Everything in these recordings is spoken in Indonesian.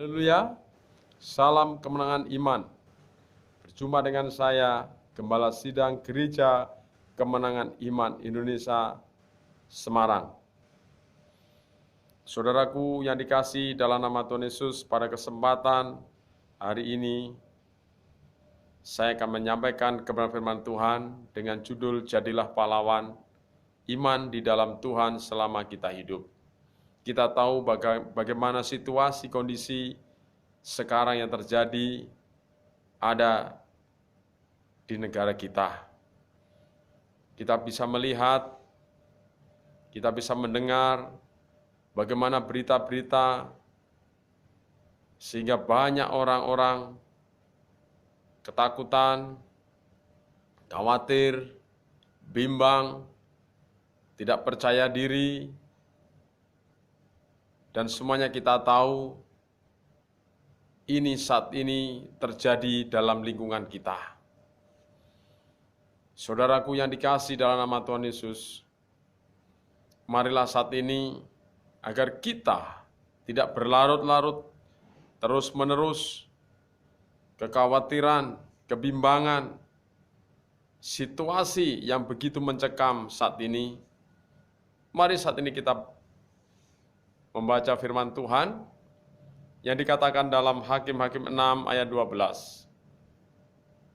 Haleluya, salam kemenangan iman. Berjumpa dengan saya, Gembala Sidang Gereja Kemenangan Iman Indonesia, Semarang. Saudaraku yang dikasihi dalam nama Tuhan Yesus, pada kesempatan hari ini, saya akan menyampaikan kebenaran firman Tuhan dengan judul Jadilah Pahlawan, Iman di dalam Tuhan selama kita hidup. Kita tahu bagaimana situasi kondisi sekarang yang terjadi ada di negara kita. Kita bisa melihat, kita bisa mendengar bagaimana berita-berita sehingga banyak orang-orang ketakutan, khawatir, bimbang, tidak percaya diri, dan semuanya kita tahu ini saat ini terjadi dalam lingkungan kita. Saudaraku yang dikasihi dalam nama Tuhan Yesus, marilah saat ini agar kita tidak berlarut-larut terus-menerus kekhawatiran, kebimbangan, situasi yang begitu mencekam saat ini. Mari saat ini kita membaca firman Tuhan yang dikatakan dalam Hakim-Hakim 6 ayat 12.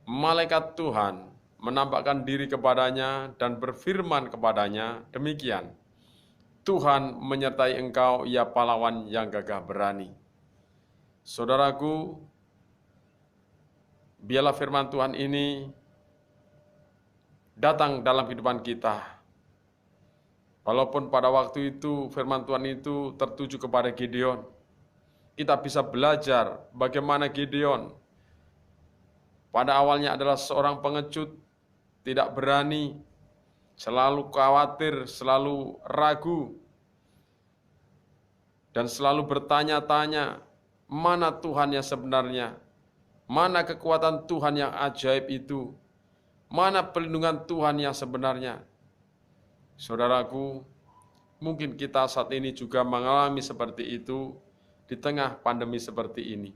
Malaikat Tuhan menampakkan diri kepadanya dan berfirman kepadanya, demikian, Tuhan menyertai engkau, ya pahlawan yang gagah berani. Saudaraku, biarlah firman Tuhan ini datang dalam kehidupan kita. Walaupun pada waktu itu firman Tuhan itu tertuju kepada Gideon, kita bisa belajar bagaimana Gideon pada awalnya adalah seorang pengecut, tidak berani, selalu khawatir, selalu ragu, dan selalu bertanya-tanya, mana Tuhan yang sebenarnya, mana kekuatan Tuhan yang ajaib itu, mana perlindungan Tuhan yang sebenarnya. Saudaraku, mungkin kita saat ini juga mengalami seperti itu di tengah pandemi seperti ini.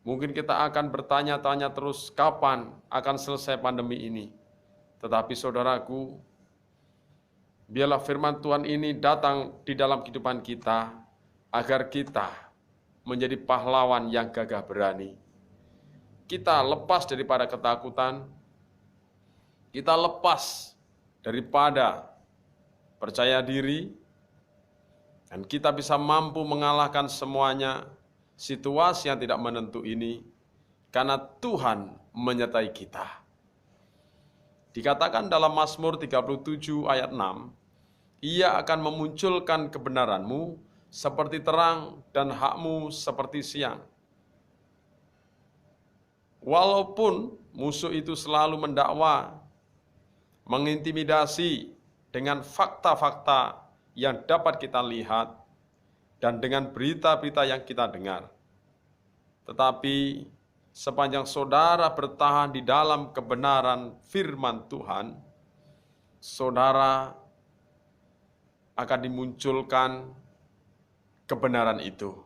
Mungkin kita akan bertanya-tanya terus kapan akan selesai pandemi ini. Tetapi saudaraku, biarlah firman Tuhan ini datang di dalam kehidupan kita agar kita menjadi pahlawan yang gagah berani. Kita lepas daripada ketakutan, kita lepas daripada percaya diri, dan kita bisa mampu mengalahkan semuanya situasi yang tidak menentu ini, karena Tuhan menyertai kita. Dikatakan dalam Mazmur 37 ayat 6, Ia akan memunculkan kebenaranmu seperti terang dan hakmu seperti siang. Walaupun musuh itu selalu mendakwa, mengintimidasi dengan fakta-fakta yang dapat kita lihat dan dengan berita-berita yang kita dengar. Tetapi sepanjang saudara bertahan di dalam kebenaran firman Tuhan, saudara akan dimunculkan kebenaran itu.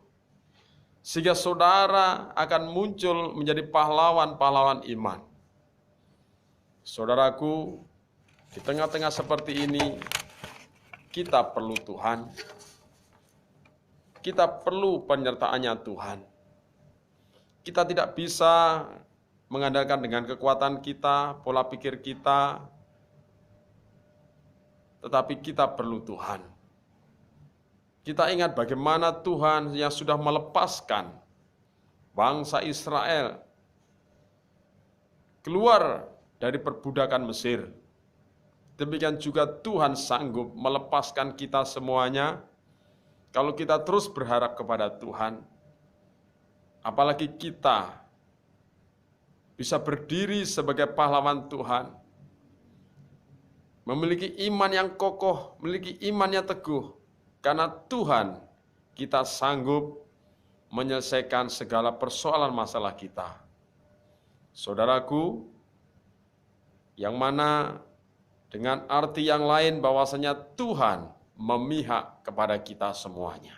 Sehingga saudara akan muncul menjadi pahlawan-pahlawan iman. Saudaraku, di tengah-tengah seperti ini, kita perlu Tuhan. Kita perlu penyertaannya Tuhan. Kita tidak bisa mengandalkan dengan kekuatan kita, pola pikir kita, tetapi kita perlu Tuhan. Kita ingat bagaimana Tuhan yang sudah melepaskan bangsa Israel keluar dari perbudakan Mesir. Demikian juga Tuhan sanggup melepaskan kita semuanya kalau kita terus berharap kepada Tuhan. Apalagi kita bisa berdiri sebagai pahlawan Tuhan, memiliki iman yang kokoh, memiliki iman yang teguh, karena Tuhan kita sanggup menyelesaikan segala persoalan masalah kita. Saudaraku, yang mana dengan arti yang lain bahwasanya Tuhan memihak kepada kita semuanya.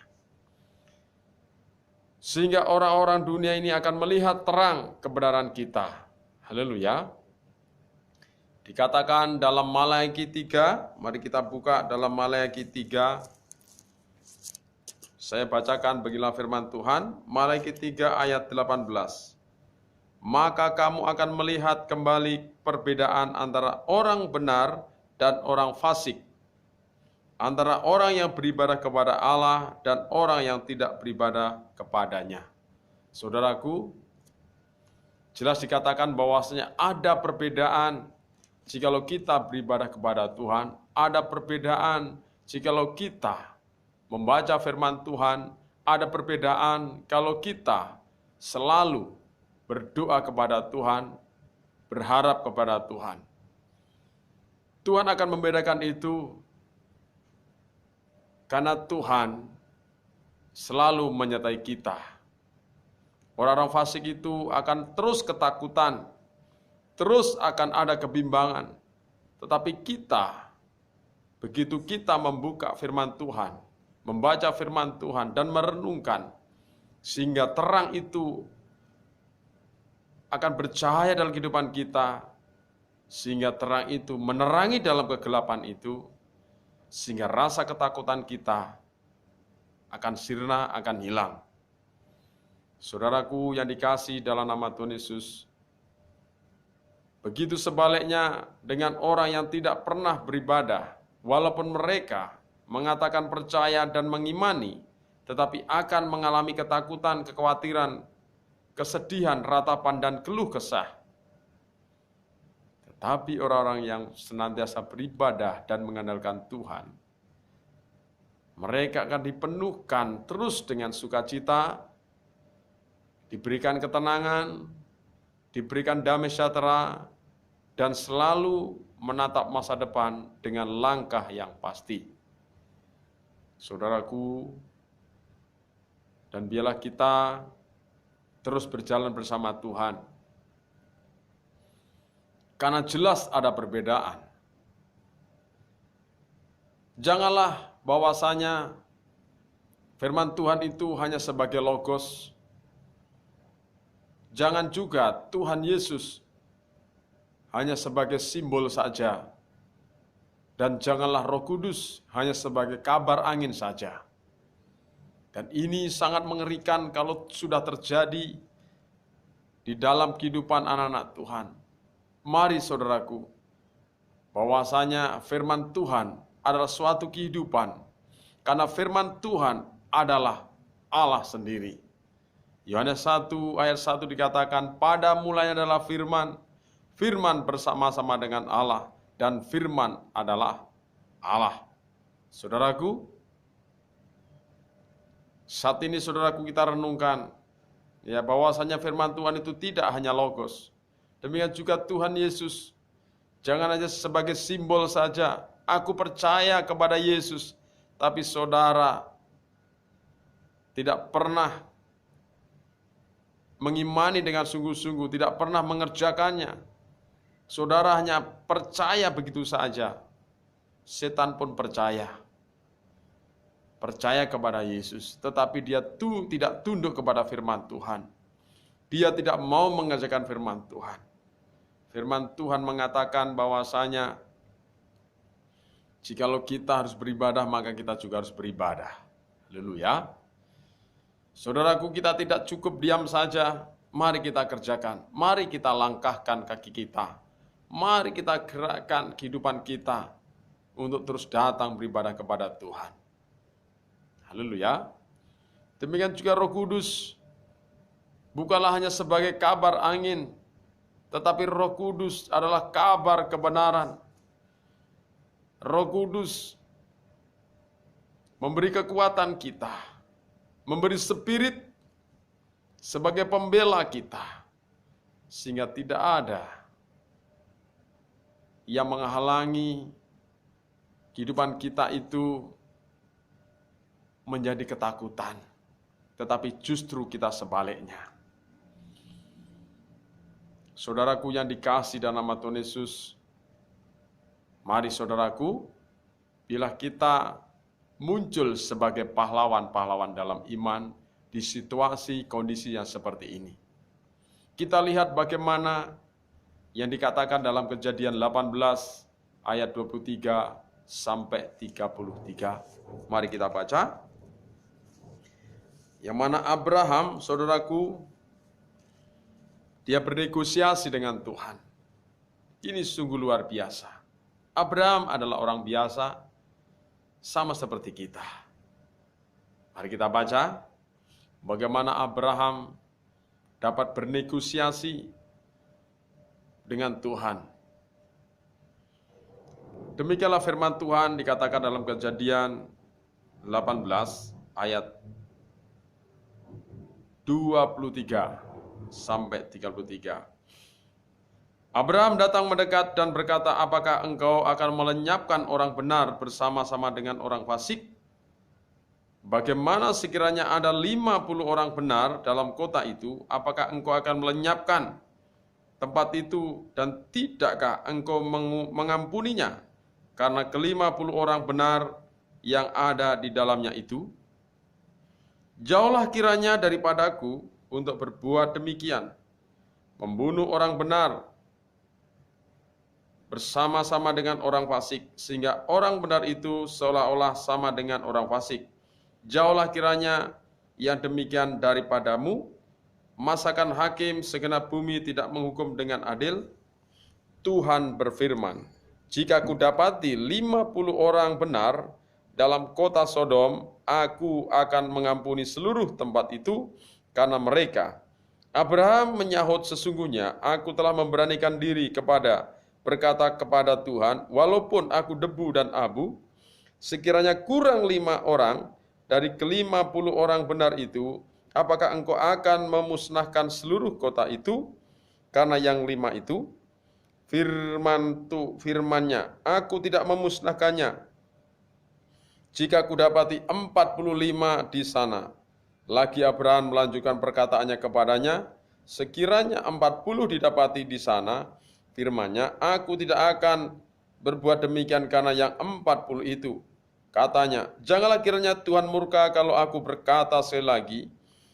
Sehingga orang-orang dunia ini akan melihat terang kebenaran kita. Haleluya. Dikatakan dalam Maleakhi 3, mari kita buka dalam Maleakhi 3. Saya bacakan beginilah firman Tuhan, Maleakhi 3 ayat 18. Maka kamu akan melihat kembali perbedaan antara orang benar dan orang fasik, antara orang yang beribadah kepada Allah dan orang yang tidak beribadah kepadanya. Saudaraku, jelas dikatakan bahwasanya ada perbedaan jikalau kita beribadah kepada Tuhan, ada perbedaan jikalau kita membaca firman Tuhan, ada perbedaan kalau kita selalu berdoa kepada Tuhan, berharap kepada Tuhan. Tuhan akan membedakan itu karena Tuhan selalu menyertai kita. Orang-orang fasik itu akan terus ketakutan, terus akan ada kebimbangan. Tetapi kita, begitu kita membuka firman Tuhan, membaca firman Tuhan dan merenungkan, sehingga terang itu akan bercahaya dalam kehidupan kita, sehingga terang itu menerangi dalam kegelapan itu, sehingga rasa ketakutan kita akan sirna, akan hilang. Saudaraku yang dikasihi dalam nama Tuhan Yesus, begitu sebaliknya dengan orang yang tidak pernah beribadah, walaupun mereka mengatakan percaya dan mengimani, tetapi akan mengalami ketakutan, kekhawatiran, kesedihan, ratapan, dan keluh kesah. Tetapi orang-orang yang senantiasa beribadah dan mengandalkan Tuhan, mereka akan dipenuhkan terus dengan sukacita, diberikan ketenangan, diberikan damai sejahtera, dan selalu menatap masa depan dengan langkah yang pasti. Saudaraku, dan biarlah kita terus berjalan bersama Tuhan, karena jelas ada perbedaan. Janganlah bahwasanya firman Tuhan itu hanya sebagai logos. Jangan juga Tuhan Yesus hanya sebagai simbol saja. Dan janganlah Roh Kudus hanya sebagai kabar angin saja. Dan ini sangat mengerikan kalau sudah terjadi di dalam kehidupan anak-anak Tuhan. Mari saudaraku, bahwasanya firman Tuhan adalah suatu kehidupan, karena firman Tuhan adalah Allah sendiri. Yohanes 1 ayat 1 dikatakan, pada mulanya adalah firman, firman bersama-sama dengan Allah, dan firman adalah Allah. Saudaraku, saat ini saudaraku kita renungkan, ya bahwasanya firman Tuhan itu tidak hanya logos. Demikian juga Tuhan Yesus, jangan hanya sebagai simbol saja, aku percaya kepada Yesus, tapi saudara tidak pernah mengimani dengan sungguh-sungguh, tidak pernah mengerjakannya. Saudara hanya percaya begitu saja. Setan pun percaya. Percaya kepada Yesus, tetapi dia tidak tunduk kepada firman Tuhan. Dia tidak mau mengerjakan firman Tuhan. Firman Tuhan mengatakan bahwasanya jikalau kita harus beribadah, maka kita juga harus beribadah. Haleluya. Saudaraku, kita tidak cukup diam saja. Mari kita kerjakan. Mari kita langkahkan kaki kita. Mari kita gerakkan kehidupan kita untuk terus datang beribadah kepada Tuhan. Haleluya. Demikian juga Roh Kudus bukanlah hanya sebagai kabar angin, tetapi Roh Kudus adalah kabar kebenaran. Roh Kudus memberi kekuatan kita, memberi spirit sebagai pembela kita, sehingga tidak ada yang menghalangi kehidupan kita itu menjadi ketakutan, tetapi justru kita sebaliknya. Saudaraku yang dikasihi dalam nama Tuhan Yesus, mari saudaraku, bila kita muncul sebagai pahlawan-pahlawan dalam iman, di situasi kondisi yang seperti ini. Kita lihat bagaimana yang dikatakan dalam Kejadian 18 ayat 23 sampai 33. Mari kita baca. Yang mana Abraham, saudaraku, dia bernegosiasi dengan Tuhan. Ini sungguh luar biasa. Abraham adalah orang biasa, sama seperti kita. Mari kita baca bagaimana Abraham dapat bernegosiasi dengan Tuhan. Demikianlah firman Tuhan dikatakan dalam Kejadian 18 ayat 23 sampai 33. Abraham datang mendekat dan berkata, "Apakah engkau akan melenyapkan orang benar bersama-sama dengan orang fasik? Bagaimana sekiranya ada 50 orang benar dalam kota itu, apakah engkau akan melenyapkan tempat itu dan tidakkah engkau mengampuninya karena ke-50 orang benar yang ada di dalamnya itu? Jauhlah kiranya daripadaku untuk berbuat demikian, membunuh orang benar bersama-sama dengan orang fasik, sehingga orang benar itu seolah-olah sama dengan orang fasik. Jauhlah kiranya yang demikian daripadamu. Masakan hakim segenap bumi tidak menghukum dengan adil? Tuhan berfirman, jika kudapati 50 orang benar dalam kota Sodom, aku akan mengampuni seluruh tempat itu karena mereka. Abraham menyahut, sesungguhnya aku telah memberanikan diri berkata kepada Tuhan, walaupun aku debu dan abu, sekiranya kurang 5 orang dari ke-50 orang benar itu, apakah engkau akan memusnahkan seluruh kota itu? Karena yang 5 itu, firmannya, aku tidak memusnahkannya. Jika kudapati 45 di sana. Lagi Abraham melanjutkan perkataannya kepadanya, sekiranya 40 didapati di sana, firmannya, aku tidak akan berbuat demikian karena yang 40 itu. Katanya, janganlah kiranya Tuhan murka kalau aku berkata sekali lagi,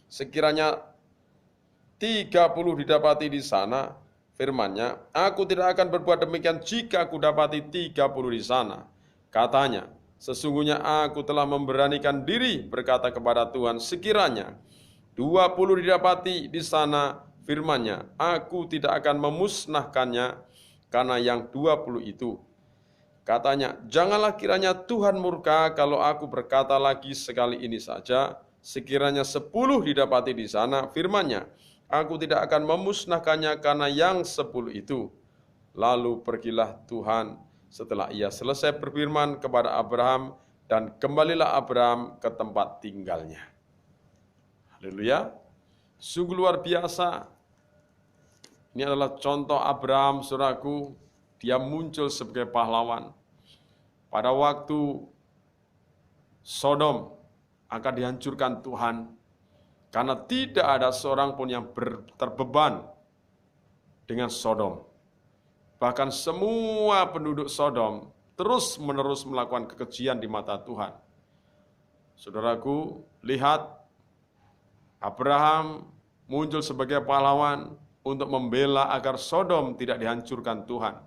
sekiranya 30 didapati di sana, firmannya, aku tidak akan berbuat demikian jika aku dapati 30 di sana. Katanya, sesungguhnya aku telah memberanikan diri berkata kepada Tuhan, sekiranya 20 didapati di sana, firmannya, aku tidak akan memusnahkannya karena yang 20 itu. Katanya, janganlah kiranya Tuhan murka kalau aku berkata lagi sekali ini saja, sekiranya 10 didapati di sana, firmannya, aku tidak akan memusnahkannya karena yang 10 itu. Lalu pergilah Tuhan setelah ia selesai berfirman kepada Abraham, dan kembalilah Abraham ke tempat tinggalnya. Haleluya. Sungguh luar biasa. Ini adalah contoh Abraham, saudaraku. Dia muncul sebagai pahlawan. Pada waktu Sodom akan dihancurkan Tuhan, karena tidak ada seorang pun yang terbeban dengan Sodom. Bahkan semua penduduk Sodom terus-menerus melakukan kekejian di mata Tuhan. Saudaraku, lihat, Abraham muncul sebagai pahlawan untuk membela agar Sodom tidak dihancurkan Tuhan.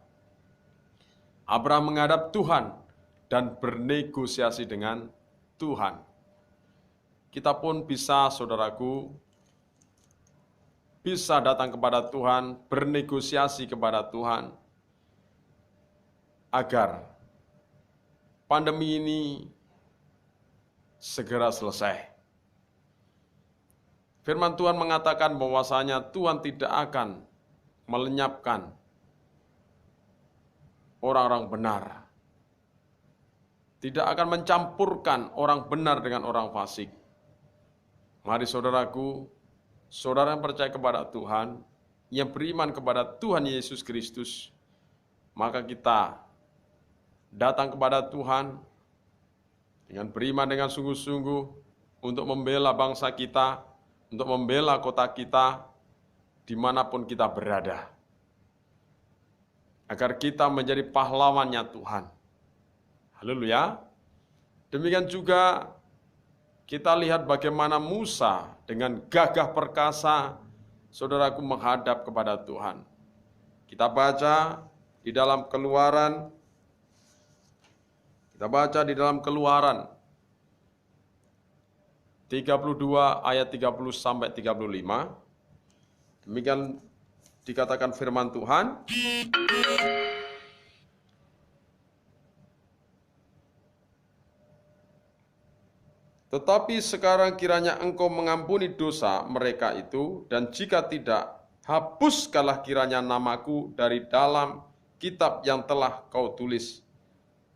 Abraham menghadap Tuhan dan bernegosiasi dengan Tuhan. Kita pun bisa, saudaraku, bisa datang kepada Tuhan, bernegosiasi kepada Tuhan, agar pandemi ini segera selesai. Firman Tuhan mengatakan bahwasanya Tuhan tidak akan melenyapkan orang-orang benar. Tidak akan mencampurkan orang benar dengan orang fasik. Mari saudaraku, saudara yang percaya kepada Tuhan, yang beriman kepada Tuhan Yesus Kristus, maka kita datang kepada Tuhan dengan beriman dengan sungguh-sungguh untuk membela bangsa kita, untuk membela kota kita, dimanapun kita berada. Agar kita menjadi pahlawannya Tuhan. Haleluya. Demikian juga kita lihat bagaimana Musa dengan gagah perkasa, saudaraku, menghadap kepada Tuhan. Kita baca di dalam Keluaran, kita baca di dalam Keluaran 32 ayat 30 sampai 35. Demikian dikatakan firman Tuhan. Tetapi sekarang kiranya engkau mengampuni dosa mereka itu, dan jika tidak, hapuskanlah kiranya namaku dari dalam kitab yang telah kau tulis.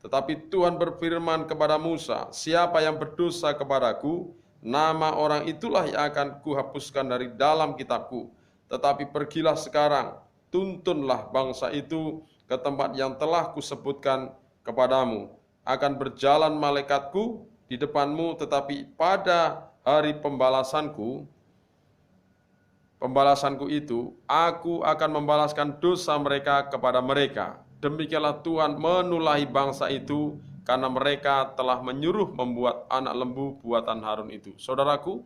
Tetapi Tuhan berfirman kepada Musa, siapa yang berdosa kepadaku, nama orang itulah yang akan kuhapuskan dari dalam kitabku. Tetapi pergilah sekarang, tuntunlah bangsa itu ke tempat yang telah kusebutkan kepadamu. Akan berjalan malaikatku di depanmu, tetapi pada hari pembalasanku itu, aku akan membalaskan dosa mereka kepada mereka. Demikianlah Tuhan menulahi bangsa itu, karena mereka telah menyuruh membuat anak lembu buatan Harun itu. Saudaraku,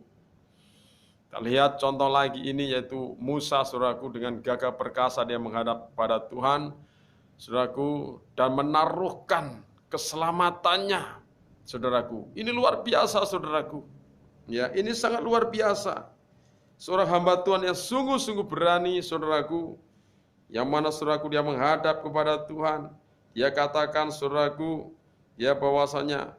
kita lihat contoh lagi ini, yaitu Musa, saudaraku, dengan gagah perkasa dia menghadap pada Tuhan, saudaraku, dan menaruhkan keselamatannya. Saudaraku, ini luar biasa, saudaraku. Ya, ini sangat luar biasa. Seorang hamba Tuhan yang sungguh-sungguh berani, saudaraku, yang mana, saudaraku, dia menghadap kepada Tuhan. Dia katakan, saudaraku, ya, bahwasanya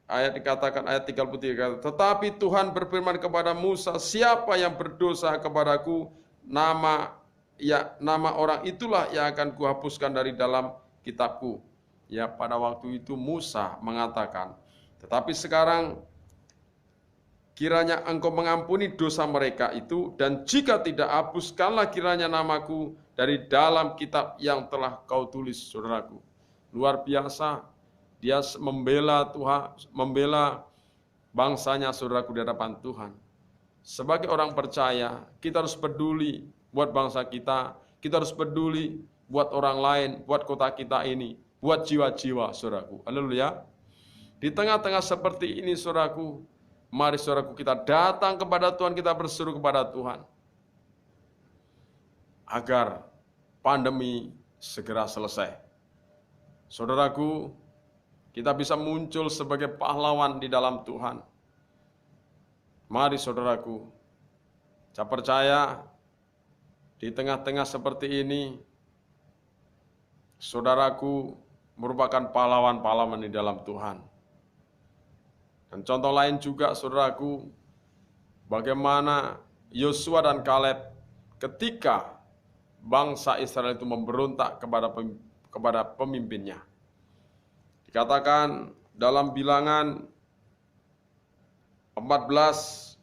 dikatakan ayat 33, tetapi Tuhan berfirman kepada Musa, siapa yang berdosa kepadaku, nama orang itulah yang akan kuhapuskan dari dalam kitabku. Ya, pada waktu itu Musa mengatakan, tetapi sekarang kiranya engkau mengampuni dosa mereka itu, dan jika tidak, hapuskanlah kiranya namaku dari dalam kitab yang telah kau tulis. Saudaraku, luar biasa, dia membela Tuhan, membela bangsanya, saudaraku, di hadapan Tuhan. Sebagai orang percaya, kita harus peduli buat bangsa kita harus peduli buat orang lain, buat kota kita ini, buat jiwa-jiwa, saudaraku. Haleluya. Di tengah-tengah seperti ini, saudaraku, mari, saudaraku, kita datang kepada Tuhan, kita berseru kepada Tuhan agar pandemi segera selesai. Saudaraku, kita bisa muncul sebagai pahlawan di dalam Tuhan. Mari, saudaraku, saya percaya di tengah-tengah seperti ini, saudaraku merupakan pahlawan-pahlawan di dalam Tuhan. Dan contoh lain juga, saudaraku, bagaimana Yosua dan Kaleb ketika bangsa Israel itu memberontak kepada pemimpinnya. Dikatakan dalam Bilangan 14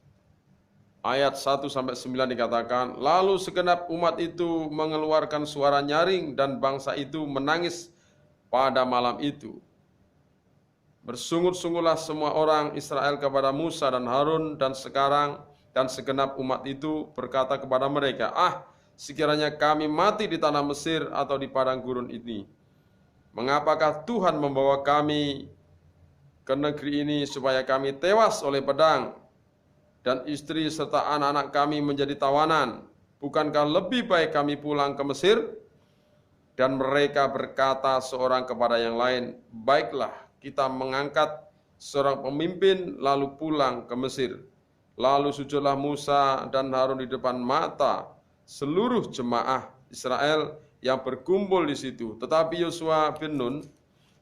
ayat 1-9 dikatakan, lalu segenap umat itu mengeluarkan suara nyaring dan bangsa itu menangis pada malam itu. Bersungut-sungguhlah semua orang Israel kepada Musa dan Harun, dan segenap umat itu berkata kepada mereka, sekiranya kami mati di tanah Mesir atau di padang gurun ini, mengapakah Tuhan membawa kami ke negeri ini supaya kami tewas oleh pedang dan istri serta anak-anak kami menjadi tawanan? Bukankah lebih baik kami pulang ke Mesir? Dan mereka berkata seorang kepada yang lain, baiklah, kita mengangkat seorang pemimpin lalu pulang ke Mesir. Lalu sujudlah Musa dan Harun di depan mata seluruh jemaah Israel yang berkumpul di situ. Tetapi Yosua bin Nun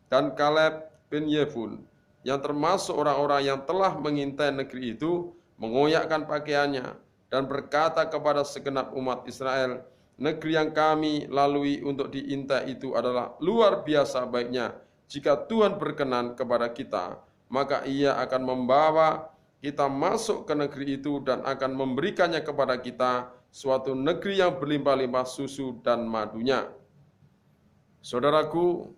dan Kaleb bin Yefun, yang termasuk orang-orang yang telah mengintai negeri itu, mengoyakkan pakaiannya dan berkata kepada segenap umat Israel, negeri yang kami lalui untuk diintai itu adalah luar biasa baiknya. Jika Tuhan berkenan kepada kita, maka Ia akan membawa kita masuk ke negeri itu dan akan memberikannya kepada kita, suatu negeri yang berlimpah-limpah susu dan madunya. Saudaraku,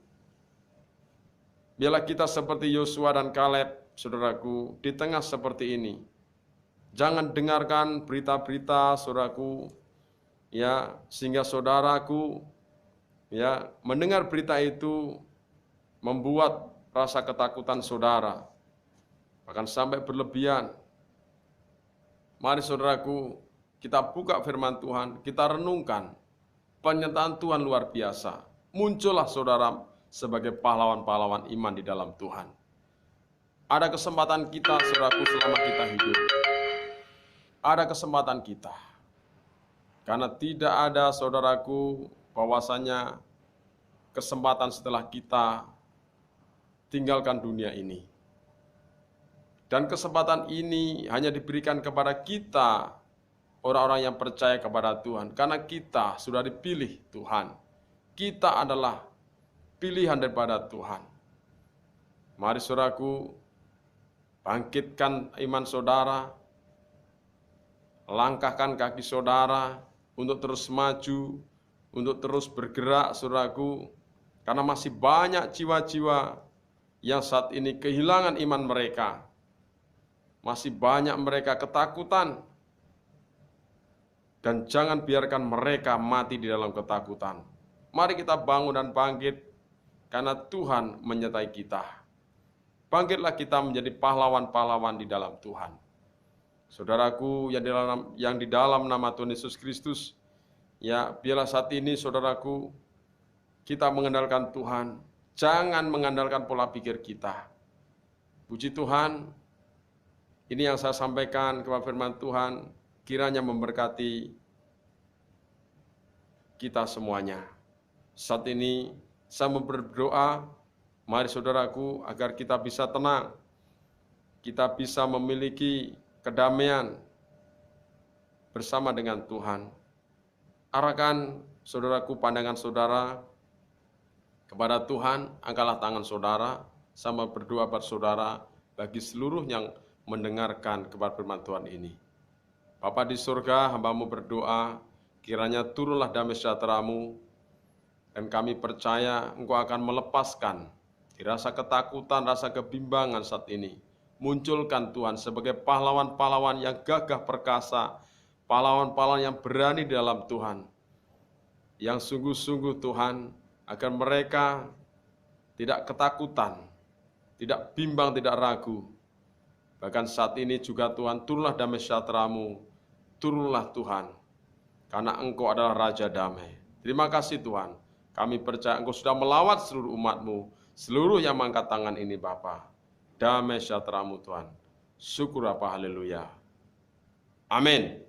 biarlah kita seperti Yosua dan Kaleb, saudaraku, di tengah seperti ini. Jangan dengarkan berita-berita, saudaraku, ya, sehingga saudaraku, ya, mendengar berita itu membuat rasa ketakutan saudara. bahkan sampai berlebihan. Mari saudaraku, kita buka firman Tuhan, kita renungkan penyertaan Tuhan luar biasa. Muncullah saudara sebagai pahlawan-pahlawan iman di dalam Tuhan. Ada kesempatan kita saudaraku selama kita hidup. Ada kesempatan kita. Karena tidak ada saudaraku bahwasanya kesempatan setelah kita tinggalkan dunia ini. Dan kesempatan ini hanya diberikan kepada kita, orang-orang yang percaya kepada Tuhan. Karena kita sudah dipilih Tuhan. Kita adalah pilihan daripada Tuhan. Mari saudaraku, bangkitkan iman saudara, langkahkan kaki saudara untuk terus maju, untuk terus bergerak saudaraku. Karena masih banyak jiwa-jiwa yang saat ini kehilangan iman mereka. Masih banyak mereka ketakutan. Dan jangan biarkan mereka mati di dalam ketakutan. Mari kita bangun dan bangkit, karena Tuhan menyertai kita. Bangkitlah kita menjadi pahlawan-pahlawan di dalam Tuhan. Saudaraku yang di dalam nama Tuhan Yesus Kristus, ya biarlah saat ini saudaraku, kita mengandalkan Tuhan. Jangan mengandalkan pola pikir kita. Puji Tuhan, ini yang saya sampaikan kepada firman Tuhan, kiranya memberkati kita semuanya. Saat ini saya mau berdoa, mari saudaraku, agar kita bisa tenang, kita bisa memiliki kedamaian bersama dengan Tuhan. Arahkan saudaraku pandangan saudara kepada Tuhan, angkatlah tangan saudara, sama berdoa buat saudara bagi seluruh yang mendengarkan kepada firman Tuhan ini. Bapa di surga, hamba-Mu berdoa, kiranya turunlah damai sejahtera-Mu, dan kami percaya Engkau akan melepaskan rasa ketakutan, rasa kebimbangan saat ini. Munculkan Tuhan sebagai pahlawan-pahlawan yang gagah perkasa, pahlawan-pahlawan yang berani di dalam Tuhan, yang sungguh-sungguh Tuhan, agar mereka tidak ketakutan, tidak bimbang, tidak ragu. Bahkan saat ini juga Tuhan, turunlah damai sejahtera-Mu, turunlah Tuhan, karena Engkau adalah Raja damai. Terima kasih Tuhan, kami percaya Engkau sudah melawat seluruh umat-Mu, seluruh yang mengangkat tangan ini Bapa. Damai sejahtera-Mu Tuhan. Syukur apa, haleluya. Amin.